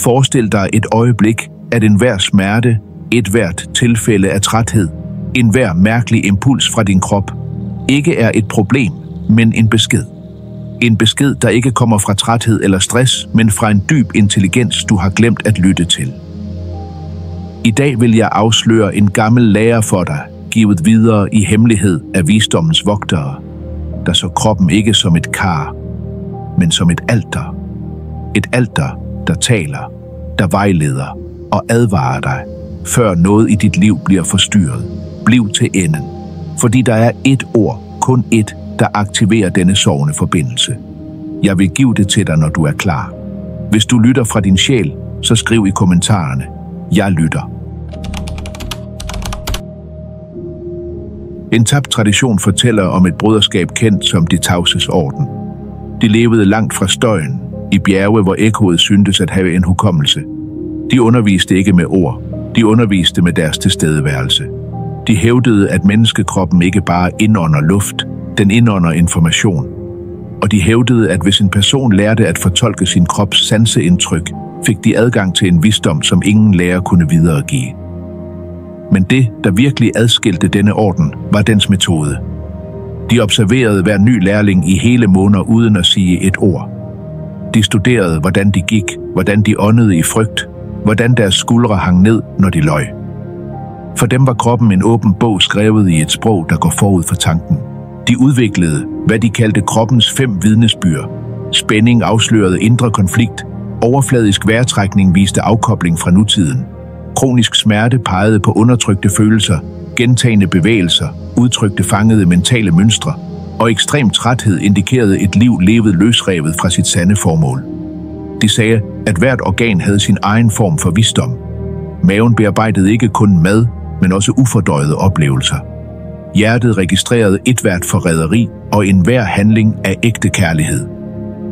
Forestil dig et øjeblik, at enhver smerte, et hvert tilfælde af træthed, enhver mærkelig impuls fra din krop, ikke er et problem, men en besked. En besked, der ikke kommer fra træthed eller stress, men fra en dyb intelligens, du har glemt at lytte til. I dag vil jeg afsløre en gammel lære for dig, givet videre i hemmelighed af visdommens vogtere, der så kroppen ikke som et kar, men som et alter. Et alter, der taler, der vejleder og advarer dig, før noget i dit liv bliver forstyrret. Bliv til enden, fordi der er ét ord, kun ét, der aktiverer denne sovende forbindelse. Jeg vil give det til dig, når du er klar. Hvis du lytter fra din sjæl, så skriv i kommentarerne, jeg lytter. En tabt tradition fortæller om et broderskab kendt som de tavses orden. De levede langt fra støjen, i bjerge, hvor ekkoet syntes at have en hukommelse. De underviste ikke med ord, de underviste med deres tilstedeværelse. De hævdede, at menneskekroppen ikke bare indånder luft, den indånder information. Og de hævdede, at hvis en person lærte at fortolke sin krops sanseindtryk, fik de adgang til en visdom, som ingen lærer kunne videregive. Men det, der virkelig adskilte denne orden, var dens metode. De observerede hver ny lærling i hele måneder uden at sige et ord. De studerede, hvordan de gik, hvordan de åndede i frygt, hvordan deres skuldre hang ned, når de løj. For dem var kroppen en åben bog skrevet i et sprog, der går forud for tanken. De udviklede, hvad de kaldte kroppens 5 vidnesbyrd. Spænding afslørede indre konflikt, overfladisk vejrtrækning viste afkobling fra nutiden. Kronisk smerte pegede på undertrykte følelser, gentagne bevægelser, udtrykte fangede mentale mønstre, og ekstrem træthed indikerede et liv levet løsrevet fra sit sande formål. De sagde, at hvert organ havde sin egen form for visdom. Maven bearbejdede ikke kun mad, men også ufordøjede oplevelser. Hjertet registrerede ethvert forræderi og enhver handling af ægte kærlighed.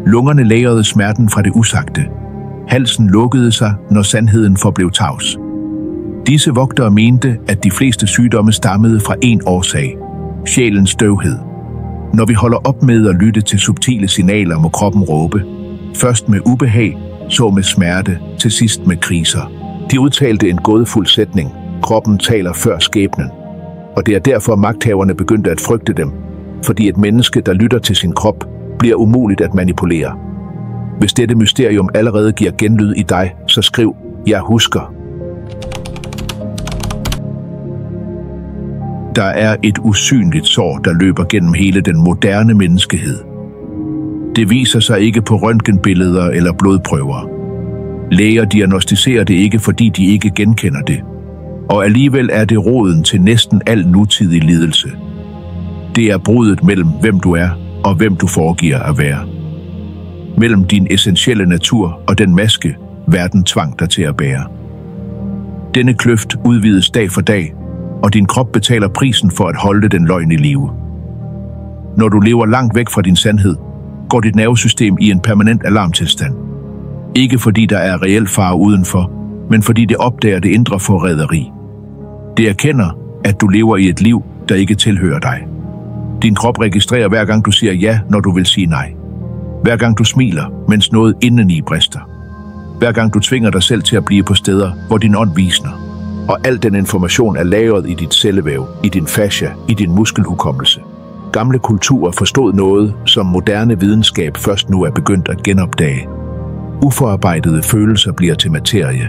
Lungerne lagrede smerten fra det usagte. Halsen lukkede sig, når sandheden forblev tavs. Disse vogtere mente, at de fleste sygdomme stammede fra én årsag: sjælens døvhed. Når vi holder op med at lytte til subtile signaler, må kroppen råbe. Først med ubehag, så med smerte, til sidst med kriser. De udtalte en gådefuld sætning: kroppen taler før skæbnen. Og det er derfor magthaverne begyndte at frygte dem, fordi et menneske, der lytter til sin krop, bliver umuligt at manipulere. Hvis dette mysterium allerede giver genlyd i dig, så skriv, jeg husker. Der er et usynligt sår, der løber gennem hele den moderne menneskehed. Det viser sig ikke på røntgenbilleder eller blodprøver. Læger diagnosticerer det ikke, fordi de ikke genkender det. Og alligevel er det roden til næsten al nutidig lidelse. Det er bruddet mellem, hvem du er og hvem du foregiver at være. Mellem din essentielle natur og den maske, verden tvang dig til at bære. Denne kløft udvides dag for dag, og din krop betaler prisen for at holde den løgn i live. Når du lever langt væk fra din sandhed, går dit nervesystem i en permanent alarmtilstand. Ikke fordi der er reel fare udenfor, men fordi det opdager det indre forræderi. Det erkender, at du lever i et liv, der ikke tilhører dig. Din krop registrerer hver gang du siger ja, når du vil sige nej. Hver gang du smiler, mens noget indeni brister. Hver gang du tvinger dig selv til at blive på steder, hvor din ånd visner. Og al den information er lagret i dit cellevæv, i din fascia, i din muskelhukommelse. Gamle kulturer forstod noget, som moderne videnskab først nu er begyndt at genopdage. Uforarbejdede følelser bliver til materie.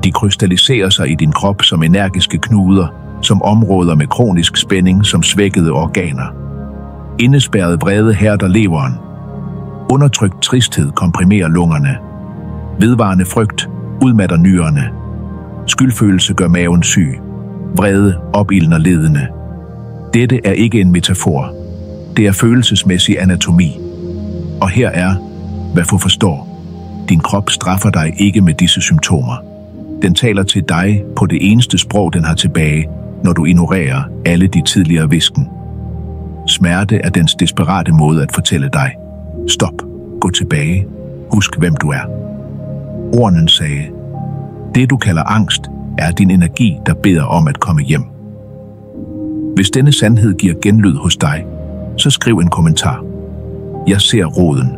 De krystalliserer sig i din krop som energiske knuder, som områder med kronisk spænding, som svækkede organer. Indespærret vrede hærder leveren. Undertrykt tristhed komprimerer lungerne. Vedvarende frygt udmatter nyrerne. Skyldfølelse gør maven syg. Vrede opildner ledene. Dette er ikke en metafor. Det er følelsesmæssig anatomi. Og her er, hvad du forstår. Din krop straffer dig ikke med disse symptomer. Den taler til dig på det eneste sprog, den har tilbage, når du ignorerer alle de tidligere hvisken. Smerte er dens desperate måde at fortælle dig: stop, gå tilbage, husk hvem du er. Ordenen sagde: det du kalder angst, er din energi, der beder om at komme hjem. Hvis denne sandhed giver genlyd hos dig, så skriv en kommentar. Jeg ser roden.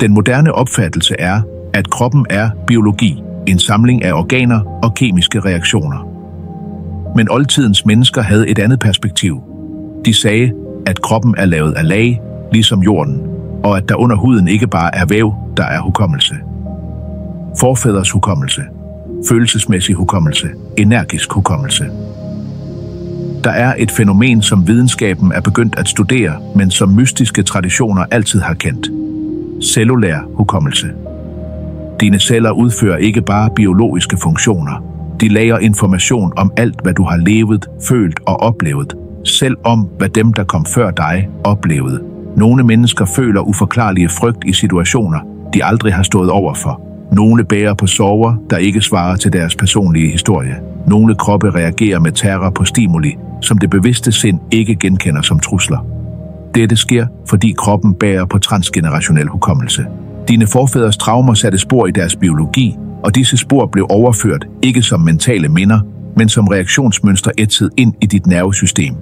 Den moderne opfattelse er, at kroppen er biologi, en samling af organer og kemiske reaktioner. Men oldtidens mennesker havde et andet perspektiv. De sagde, at kroppen er lavet af lag, ligesom jorden, og at der under huden ikke bare er væv, der er hukommelse. Forfædres hukommelse, følelsesmæssig hukommelse, energisk hukommelse. Der er et fænomen, som videnskaben er begyndt at studere, men som mystiske traditioner altid har kendt. Cellulær hukommelse. Dine celler udfører ikke bare biologiske funktioner. De lagrer information om alt, hvad du har levet, følt og oplevet. Selv om, hvad dem, der kom før dig, oplevede. Nogle mennesker føler uforklarlige frygt i situationer, de aldrig har stået overfor. Nogle bærer på sorger, der ikke svarer til deres personlige historie. Nogle kroppe reagerer med terror på stimuli, som det bevidste sind ikke genkender som trusler. Dette sker, fordi kroppen bærer på transgenerationel hukommelse. Dine forfædres traumer satte spor i deres biologi, og disse spor blev overført ikke som mentale minder, men som reaktionsmønstre ætset ind i dit nervesystem.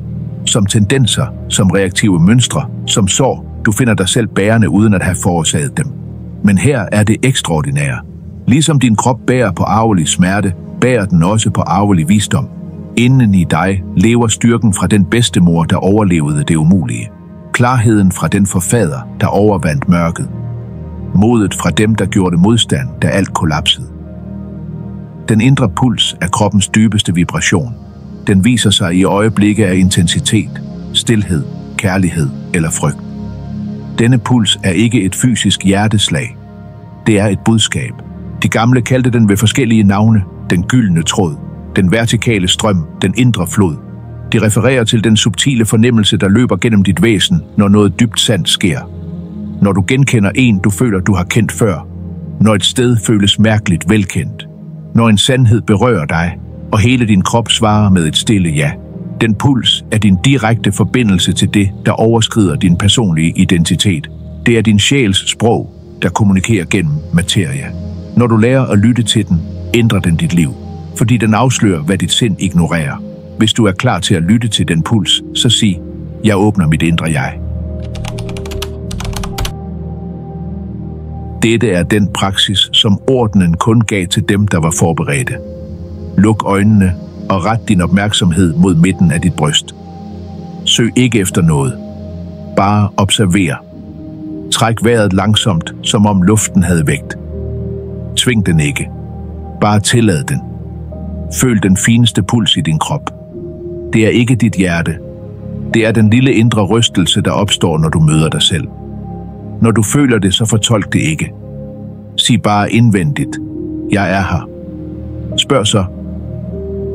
Som tendenser, som reaktive mønstre, som sår, du finder dig selv bærende uden at have forårsaget dem. Men her er det ekstraordinære. Ligesom din krop bærer på arvelig smerte, bærer den også på arvelig visdom. Inden i dig lever styrken fra den bedstemor, der overlevede det umulige. Klarheden fra den forfader, der overvandt mørket. Modet fra dem, der gjorde modstand, da alt kollapsede. Den indre puls er kroppens dybeste vibration. Den viser sig i øjeblikke af intensitet, stilhed, kærlighed eller frygt. Denne puls er ikke et fysisk hjerteslag. Det er et budskab. De gamle kaldte den ved forskellige navne, den gyldne tråd, den vertikale strøm, den indre flod. De refererer til den subtile fornemmelse, der løber gennem dit væsen, når noget dybt sandt sker. Når du genkender en, du føler, du har kendt før. Når et sted føles mærkeligt velkendt. Når en sandhed berører dig, og hele din krop svarer med et stille ja. Den puls er din direkte forbindelse til det, der overskrider din personlige identitet. Det er din sjæls sprog, der kommunikerer gennem materie. Når du lærer at lytte til den, ændrer den dit liv, fordi den afslører, hvad dit sind ignorerer. Hvis du er klar til at lytte til den puls, så sig, jeg åbner mit indre jeg. Dette er den praksis, som ordenen kun gav til dem, der var forberedte. Luk øjnene og ret din opmærksomhed mod midten af dit bryst. Søg ikke efter noget. Bare observer. Træk vejret langsomt, som om luften havde vægt. Tving den ikke. Bare tillad den. Føl den fineste puls i din krop. Det er ikke dit hjerte. Det er den lille indre rystelse, der opstår, når du møder dig selv. Når du føler det, så fortolk det ikke. Sig bare indvendigt, jeg er her. Spørg så,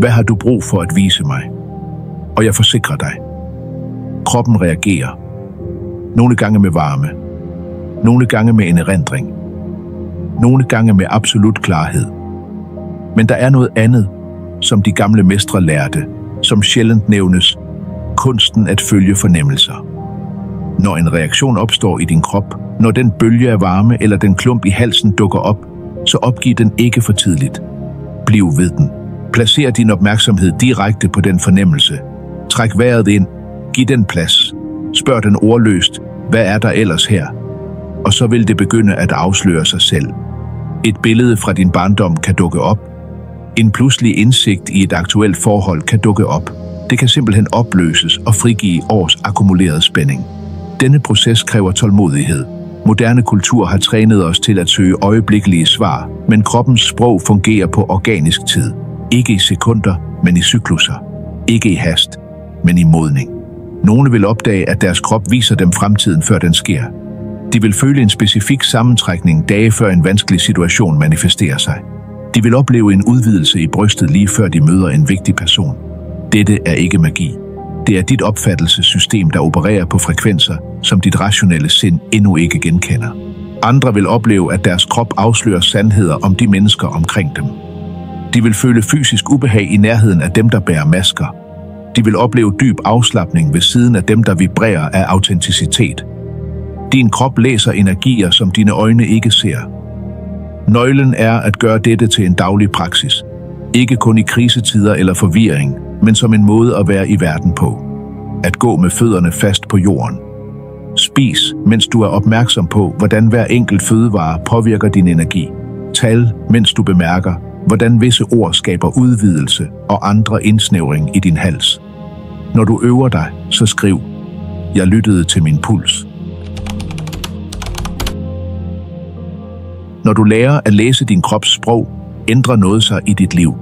hvad har du brug for at vise mig? Og jeg forsikrer dig. Kroppen reagerer. Nogle gange med varme. Nogle gange med en erindring. Nogle gange med absolut klarhed. Men der er noget andet, som de gamle mestre lærte, som sjældent nævnes, kunsten at følge fornemmelser. Når en reaktion opstår i din krop, når den bølge af varme eller den klump i halsen dukker op, så opgiv den ikke for tidligt. Bliv ved den. Placer din opmærksomhed direkte på den fornemmelse. Træk vejret ind. Giv den plads. Spørg den ordløst, hvad er der ellers her? Og så vil det begynde at afsløre sig selv. Et billede fra din barndom kan dukke op. En pludselig indsigt i et aktuelt forhold kan dukke op. Det kan simpelthen opløses og frigive års akkumuleret spænding. Denne proces kræver tålmodighed. Moderne kultur har trænet os til at søge øjeblikkelige svar, men kroppens sprog fungerer på organisk tid. Ikke i sekunder, men i cyklusser. Ikke i hast, men i modning. Nogle vil opdage, at deres krop viser dem fremtiden, før den sker. De vil føle en specifik sammentrækning dage før en vanskelig situation manifesterer sig. De vil opleve en udvidelse i brystet lige før de møder en vigtig person. Dette er ikke magi. Det er dit opfattelsessystem, der opererer på frekvenser, som dit rationelle sind endnu ikke genkender. Andre vil opleve, at deres krop afslører sandheder om de mennesker omkring dem. De vil føle fysisk ubehag i nærheden af dem, der bærer masker. De vil opleve dyb afslapning ved siden af dem, der vibrerer af autenticitet. Din krop læser energier, som dine øjne ikke ser. Nøglen er at gøre dette til en daglig praksis. Ikke kun i krisetider eller forvirring, men som en måde at være i verden på. At gå med fødderne fast på jorden. Spis, mens du er opmærksom på, hvordan hver enkelt fødevare påvirker din energi. Tal, mens du bemærker, hvordan visse ord skaber udvidelse og andre indsnævring i din hals. Når du øver dig, så skriv: Jeg lyttede til min puls. Når du lærer at læse din krops sprog, ændrer noget sig i dit liv.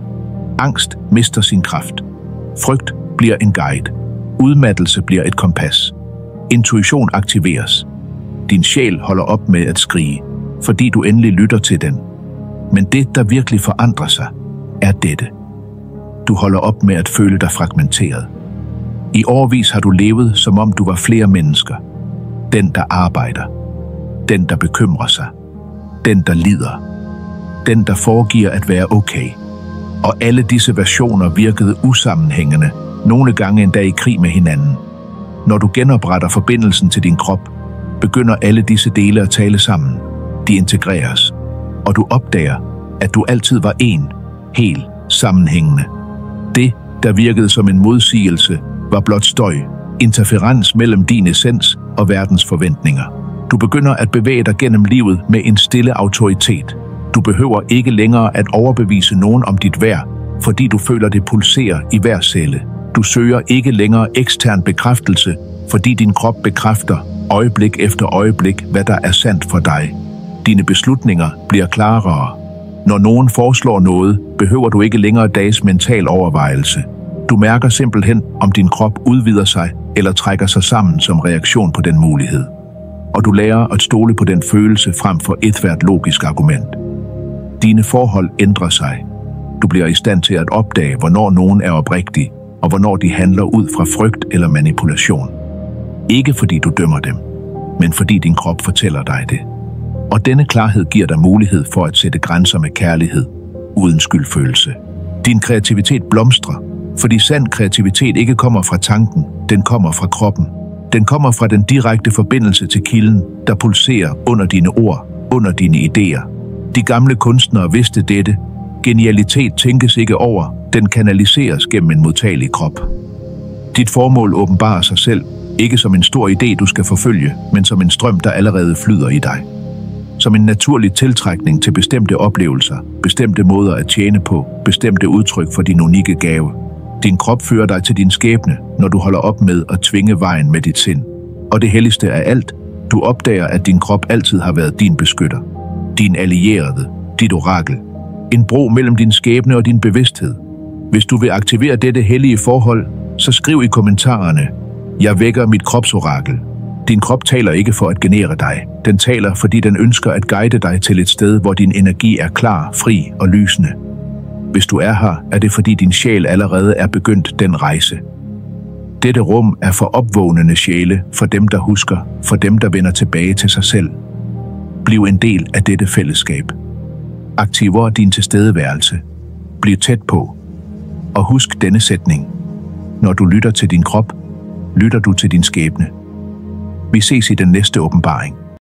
Angst mister sin kraft. Frygt bliver en guide. Udmattelse bliver et kompas. Intuition aktiveres. Din sjæl holder op med at skrige, fordi du endelig lytter til den. Men det, der virkelig forandrer sig, er dette. Du holder op med at føle dig fragmenteret. I årevis har du levet, som om du var flere mennesker. Den, der arbejder. Den, der bekymrer sig. Den, der lider. Den, der foregiver at være okay. Og alle disse versioner virkede usammenhængende, nogle gange endda i krig med hinanden. Når du genopretter forbindelsen til din krop, begynder alle disse dele at tale sammen. De integreres, og du opdager, at du altid var en, helt sammenhængende. Det, der virkede som en modsigelse, var blot støj, interferens mellem din essens og verdens forventninger. Du begynder at bevæge dig gennem livet med en stille autoritet. Du behøver ikke længere at overbevise nogen om dit værd, fordi du føler det pulsere i hver celle. Du søger ikke længere ekstern bekræftelse, fordi din krop bekræfter øjeblik efter øjeblik, hvad der er sandt for dig. Dine beslutninger bliver klarere. Når nogen foreslår noget, behøver du ikke længere dages mental overvejelse. Du mærker simpelthen, om din krop udvider sig eller trækker sig sammen som reaktion på den mulighed. Og du lærer at stole på den følelse frem for ethvert logisk argument. Dine forhold ændrer sig. Du bliver i stand til at opdage, hvornår nogen er oprigtig, og hvornår de handler ud fra frygt eller manipulation. Ikke fordi du dømmer dem, men fordi din krop fortæller dig det. Og denne klarhed giver dig mulighed for at sætte grænser med kærlighed, uden skyldfølelse. Din kreativitet blomstrer, fordi sand kreativitet ikke kommer fra tanken, den kommer fra kroppen. Den kommer fra den direkte forbindelse til kilden, der pulserer under dine ord, under dine idéer. De gamle kunstnere vidste dette. Genialitet tænkes ikke over, den kanaliseres gennem en modtagelig krop. Dit formål åbenbarer sig selv, ikke som en stor idé, du skal forfølge, men som en strøm, der allerede flyder i dig. Som en naturlig tiltrækning til bestemte oplevelser, bestemte måder at tjene på, bestemte udtryk for din unikke gave. Din krop fører dig til din skæbne, når du holder op med at tvinge vejen med dit sind. Og det helligste af alt, du opdager, at din krop altid har været din beskytter. Din allierede, dit orakel. En bro mellem din skæbne og din bevidsthed. Hvis du vil aktivere dette hellige forhold, så skriv i kommentarerne: Jeg vækker mit kropsorakel. Din krop taler ikke for at genere dig. Den taler, fordi den ønsker at guide dig til et sted, hvor din energi er klar, fri og lysende. Hvis du er her, er det fordi din sjæl allerede er begyndt den rejse. Dette rum er for opvågnende sjæle, for dem, der husker, for dem, der vender tilbage til sig selv. Bliv en del af dette fællesskab. Aktiver din tilstedeværelse. Bliv tæt på. Og husk denne sætning: Når du lytter til din krop, lytter du til din skæbne. Vi ses i den næste åbenbaring.